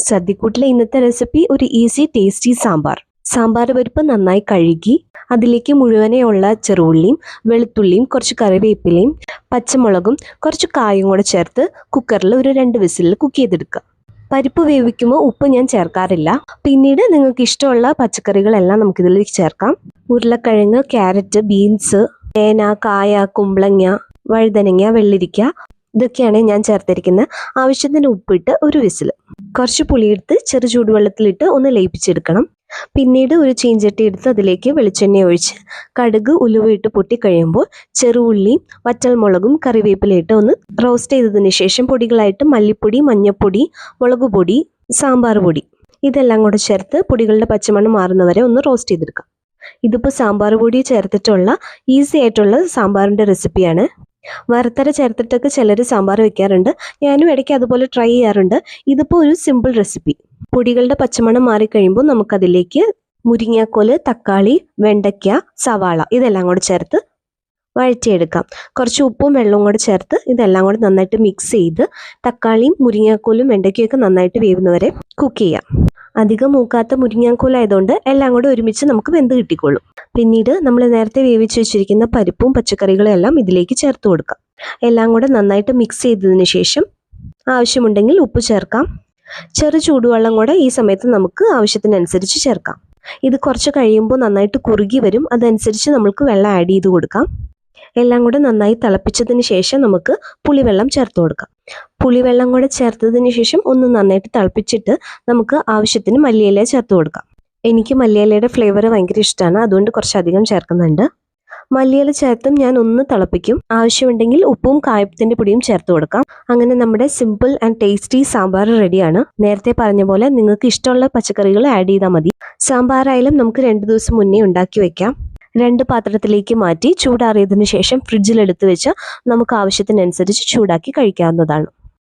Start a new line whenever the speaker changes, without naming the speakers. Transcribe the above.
സദ്യക്കൂട്ടിലെ ഇന്നത്തെ റെസിപ്പി ഒരു easy tasty sambar. Sambar പരിപ്പ് നന്നായി കഴുകി അതിലേക്ക് മുഴുവനെയുള്ള ചെറുള്ളിയും വെളുത്തുള്ളിയും കുറച്ച് കറിവേപ്പിലയും പച്ചമുളകും കുറച്ച് കായും കൂടെ ചേർത്ത് കുക്കറിൽ ഒരു 2 വിസിലിൽ കുക്ക് ചെയ്തെടുക്കുക. പരിപ്പ് വേവിക്കുമ്പോൾ ഉപ്പ് ഞാൻ ചേർക്കാറില്ല. പിന്നീട് നിങ്ങൾക്ക് ഇഷ്ടമുള്ള പച്ചക്കറികളെല്ലാം നമുക്കിതിലേക്ക് ചേർക്കാം. ഉരുളക്കിഴങ്ങ്, ക്യാരറ്റ്, ബീൻസ്, ചേന, കായ, കുമ്പളങ്ങ, വഴുതനങ്ങ, വെള്ളരിക്ക ഇതൊക്കെയാണ് ഞാൻ ചേർത്തിരിക്കുന്നത്. ആവശ്യത്തിന് ഉപ്പിട്ട് ഒരു വിസിൽ. കുറച്ച് പുളിയെടുത്ത് ചെറു ചൂടുവെള്ളത്തിലിട്ട് ഒന്ന് ലയിപ്പിച്ചെടുക്കണം. പിന്നീട് ഒരു ചീഞ്ചട്ടി എടുത്ത് അതിലേക്ക് വെളിച്ചെണ്ണ ഒഴിച്ച് കടുക് ഉലുവ ഇട്ട് പൊട്ടിക്കഴിയുമ്പോൾ ചെറുള്ളിയും വറ്റൽമുളകും കറിവേപ്പിലയിട്ട് ഒന്ന് റോസ്റ്റ് ചെയ്തതിന് ശേഷം പൊടികളായിട്ട് മല്ലിപ്പൊടി, മഞ്ഞൾപ്പൊടി, മുളക് പൊടി, സാമ്പാർ പൊടി ഇതെല്ലാം കൂടെ ചേർത്ത് പൊടികളുടെ പച്ചമണം മാറുന്നവരെ ഒന്ന് റോസ്റ്റ് ചെയ്തെടുക്കാം. ഇതിപ്പോൾ സാമ്പാർ പൊടി ചേർത്തിട്ടുള്ള ഈസി ആയിട്ടുള്ള സാമ്പാറിൻ്റെ റെസിപ്പിയാണ്. വറുത്തര ചേർത്തിട്ടൊക്കെ ചിലർ സാമ്പാർ വെക്കാറുണ്ട്. ഞാനും ഇടയ്ക്ക് അതുപോലെ ട്രൈ ചെയ്യാറുണ്ട്. ഇതിപ്പോൾ ഒരു സിമ്പിൾ റെസിപ്പി. പൊടികളുടെ പച്ചമണം മാറിക്കഴിയുമ്പോൾ നമുക്കതിലേക്ക് മുരിങ്ങാക്കോല്, തക്കാളി, വെണ്ടയ്ക്ക, സവാള ഇതെല്ലാം കൂടെ ചേർത്ത് വഴറ്റിയെടുക്കാം. കുറച്ച് ഉപ്പും വെള്ളവും കൂടെ ചേർത്ത് ഇതെല്ലാം കൂടെ നന്നായിട്ട് മിക്സ് ചെയ്ത് തക്കാളിയും മുരിങ്ങാക്കോലും വെണ്ടയ്ക്കയൊക്കെ നന്നായിട്ട് വേവുന്നവരെ കുക്ക് ചെയ്യാം. അധികം മൂക്കാത്ത മുരിങ്ങാക്കോലായതുകൊണ്ട് എല്ലാം കൂടെ ഒരുമിച്ച് നമുക്ക് വെന്ത് കിട്ടിക്കോളും. പിന്നീട് നമ്മൾ നേരത്തെ വേവിച്ച് വെച്ചിരിക്കുന്ന പരിപ്പും പച്ചക്കറികളും എല്ലാം ഇതിലേക്ക് ചേർത്ത് കൊടുക്കാം. എല്ലാം കൂടെ നന്നായിട്ട് മിക്സ് ചെയ്തതിന് ശേഷം ആവശ്യമുണ്ടെങ്കിൽ ഉപ്പ് ചേർക്കാം. ചെറു ചൂടുവെള്ളം കൂടെ ഈ സമയത്ത് നമുക്ക് ആവശ്യത്തിനനുസരിച്ച് ചേർക്കാം. ഇത് കുറച്ച് കഴിയുമ്പോൾ നന്നായിട്ട് കുറുകി വരും. അതനുസരിച്ച് നമുക്ക് വെള്ളം ആഡ് ചെയ്ത് കൊടുക്കാം. എല്ലാം കൂടെ നന്നായി തിളപ്പിച്ചതിന് ശേഷം നമുക്ക് പുളിവെള്ളം ചേർത്ത് കൊടുക്കാം. പുളിവെള്ളം കൂടെ ചേർത്തതിന് ശേഷം ഒന്ന് നന്നായിട്ട് തിളപ്പിച്ചിട്ട് നമുക്ക് ആവശ്യത്തിന് മല്ലിയില ചേർത്ത് കൊടുക്കാം. എനിക്ക് മല്ലിയിലയുടെ ഫ്ലേവർ ഭയങ്കര ഇഷ്ടമാണ്, അതുകൊണ്ട് കുറച്ചധികം ചേർക്കുന്നുണ്ട്. മല്ലിയില ചേർത്തും ഞാൻ ഒന്ന് തിളപ്പിക്കും. ആവശ്യമുണ്ടെങ്കിൽ ഉപ്പും കായത്തിൻ്റെ പൊടിയും ചേർത്ത് കൊടുക്കാം. അങ്ങനെ നമ്മുടെ സിമ്പിൾ ആൻഡ് ടേസ്റ്റി സാമ്പാർ റെഡിയാണ്. നേരത്തെ പറഞ്ഞ പോലെ നിങ്ങൾക്ക് ഇഷ്ടമുള്ള പച്ചക്കറികൾ ആഡ് ചെയ്താൽ മതി. സാമ്പാറായാലും നമുക്ക് 2 ദിവസം മുന്നേ ഉണ്ടാക്കി വെക്കാം. 2 പാത്രത്തിലേക്ക് മാറ്റി ചൂടാറിയതിന് ശേഷം ഫ്രിഡ്ജിലെടുത്ത് വെച്ച് നമുക്ക് ആവശ്യത്തിനനുസരിച്ച് ചൂടാക്കി കഴിക്കാവുന്നതാണ്.